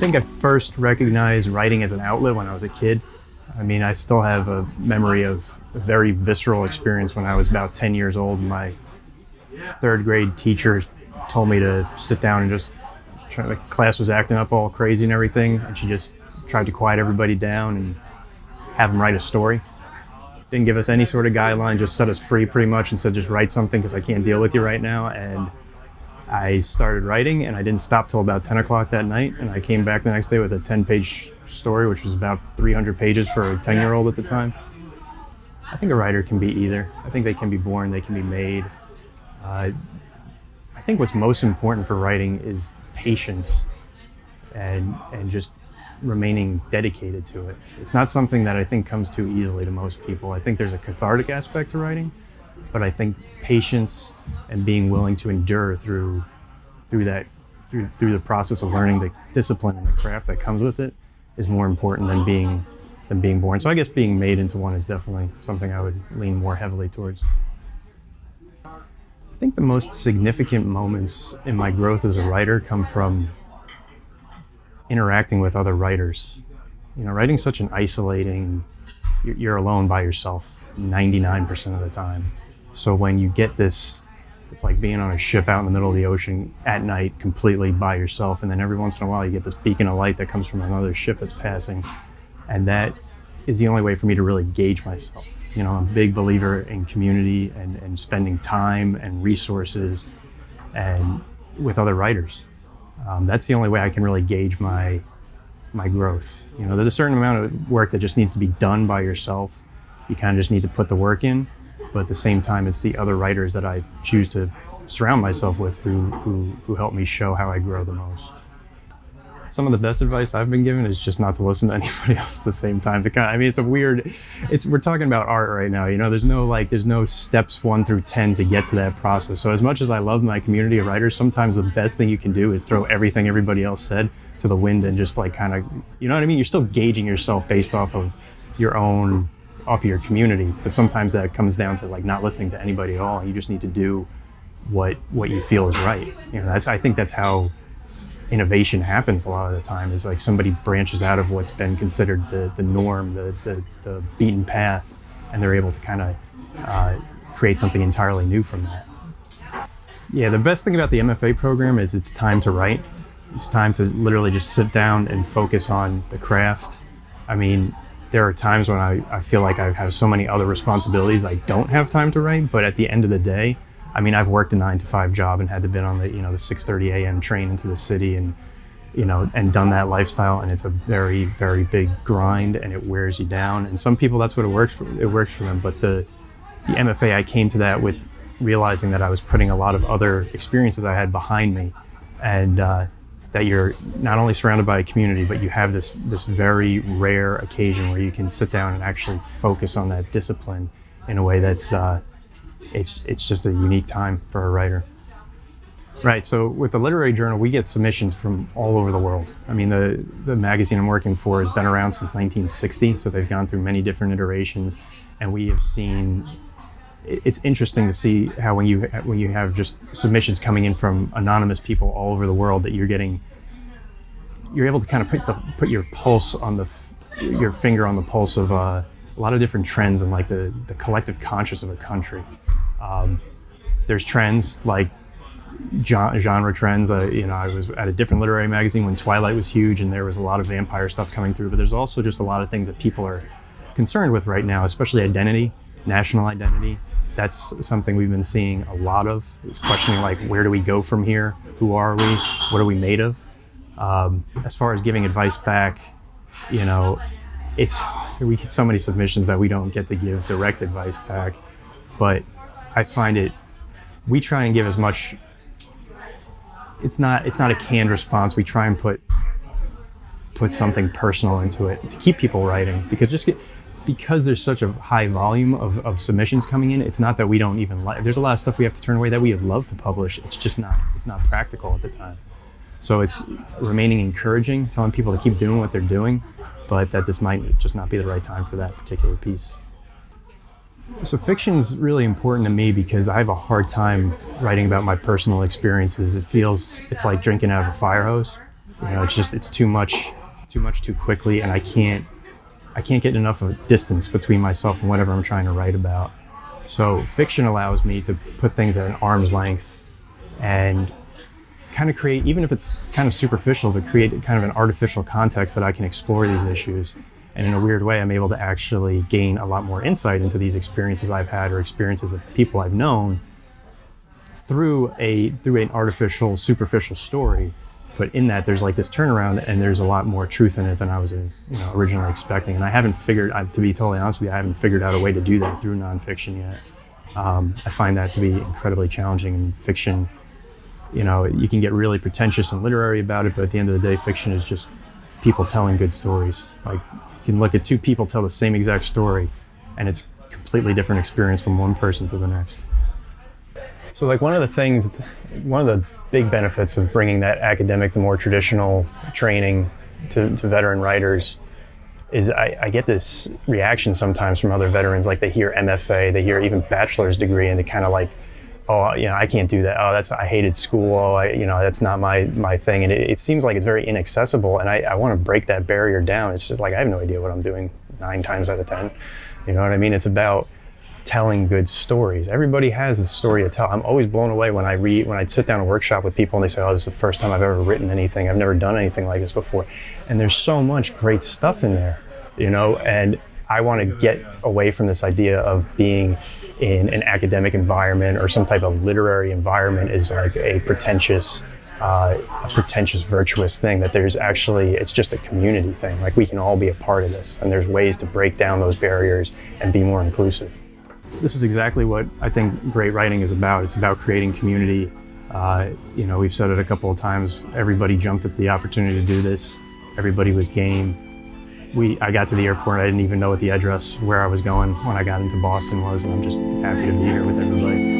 think I first recognized writing as an outlet when I was a kid. I mean, I still have a memory of a very visceral experience when I was about 10 years old. My third grade teacher told me to sit down and just try, the class was acting up all crazy and everything, and she just tried to quiet everybody down and have them write a story. Didn't give us any sort of guideline, just set us free pretty much and said just write something because I can't deal with you right now. And I started writing, and I didn't stop till about 10 o'clock that night, and I came back the next day with a 10-page story, which was about 300 pages for a 10-year-old at the time. I think a writer can be either. I think they can be born, they can be made. I think what's most important for writing is patience and just remaining dedicated to it. It's not something that I think comes too easily to most people. I think there's a cathartic aspect to writing, but I think patience and being willing to endure through the process of learning the discipline and the craft that comes with it is more important than being born. So I guess being made into one is definitely something I would lean more heavily towards. I think the most significant moments in my growth as a writer come from interacting with other writers. You know, writing's such an isolating, you're alone by yourself 99% of the time. So when you get this, it's like being on a ship out in the middle of the ocean at night completely by yourself, and then every once in a while you get this beacon of light that comes from another ship that's passing, and that is the only way for me to really gauge myself. You know, I'm a big believer in community and spending time and resources and with other writers. That's the only way I can really gauge my growth. You know, there's a certain amount of work that just needs to be done by yourself. You kind of just need to put the work in, but at the same time, it's the other writers that I choose to surround myself with who help me show how I grow the most. Some of the best advice I've been given is just not to listen to anybody else at the same time. I mean, we're talking about art right now, you know, there's no steps 1 through 10 to get to that process. So as much as I love my community of writers, sometimes the best thing you can do is throw everything everybody else said to the wind and just like kind of, you know what I mean? You're still gauging yourself based off of your community, but sometimes that comes down to like not listening to anybody at all. You just need to do what you feel is right. You know, I think that's how innovation happens a lot of the time, is like somebody branches out of what's been considered the norm, the beaten path, and they're able to kind of create something entirely new from that. Yeah, the best thing about the MFA program is it's time to write. It's time to literally just sit down and focus on the craft. I mean, there are times when I feel like I have so many other responsibilities I don't have time to write, but at the end of the day, I mean, I've worked a 9-to-5 job and had to been on the 6:30 a.m. train into the city and done that lifestyle, and it's a very, very big grind and it wears you down. And some people, that's what it works for them. But the MFA, I came to that with realizing that I was putting a lot of other experiences I had behind me, and that you're not only surrounded by a community, but you have this very rare occasion where you can sit down and actually focus on that discipline in a way that's it's just a unique time for a writer. Right, so with the Literary Journal, we get submissions from all over the world. I mean, the magazine I'm working for has been around since 1960, so they've gone through many different iterations, and we have seen, it's interesting to see how when you have just submissions coming in from anonymous people all over the world, that you're able to kind of put your pulse on your finger on the pulse of a lot of different trends and like the collective conscious of a country. There's trends like genre trends. I was at a different literary magazine when Twilight was huge and there was a lot of vampire stuff coming through, but there's also just a lot of things that people are concerned with right now, especially identity, national identity. That's something we've been seeing a lot of, is questioning like, where do we go from here? Who are we? What are we made of? As far as giving advice back, we get so many submissions that we don't get to give direct advice back, but I find we try and give as much, it's not a canned response. We try and put something personal into it to keep people writing, because there's such a high volume of submissions coming in. It's not that we don't even there's a lot of stuff we have to turn away that we would love to publish. It's just it's not practical at the time. So it's remaining encouraging, telling people to keep doing what they're doing, but that this might just not be the right time for that particular piece. So fiction's really important to me because I have a hard time writing about my personal experiences. It's like drinking out of a fire hose. It's too much too quickly, and I can't get enough of a distance between myself and whatever I'm trying to write about. So fiction allows me to put things at an arm's length and kind of create, even if it's kind of superficial, to create kind of an artificial context that I can explore these issues. And in a weird way, I'm able to actually gain a lot more insight into these experiences I've had or experiences of people I've known through an artificial, superficial story. But in that, there's like this turnaround, and there's a lot more truth in it than I was originally expecting. And I haven't figured, to be totally honest with you, I haven't figured out a way to do that through nonfiction yet. I find that to be incredibly challenging in fiction. You can get really pretentious and literary about it, but at the end of the day, fiction is just people telling good stories. Like, you can look at two people tell the same exact story, and it's a completely different experience from one person to the next. So like one of the big benefits of bringing that academic, the more traditional training to veteran writers is I get this reaction sometimes from other veterans, like they hear MFA, they hear even bachelor's degree, and they kind of like, oh, I can't do that. Oh, I hated school. Oh, that's not my thing. And it seems like it's very inaccessible, and I want to break that barrier down. It's just like, I have no idea what I'm doing 9 times out of 10. You know what I mean? It's about telling good stories. Everybody has a story to tell. I'm always blown away when I sit down and workshop with people and they say, oh, this is the first time I've ever written anything. I've never done anything like this before. And there's so much great stuff in there, and I want to get away from this idea of being in an academic environment or some type of literary environment is like a pretentious, virtuous thing. That it's just a community thing. Like, we can all be a part of this, and there's ways to break down those barriers and be more inclusive. This is exactly what I think great writing is about. It's about creating community. We've said it a couple of times. Everybody jumped at the opportunity to do this. Everybody was game. I got to the airport. I didn't even know what the address where I was going when I got into Boston was, and I'm just happy to be here with everybody.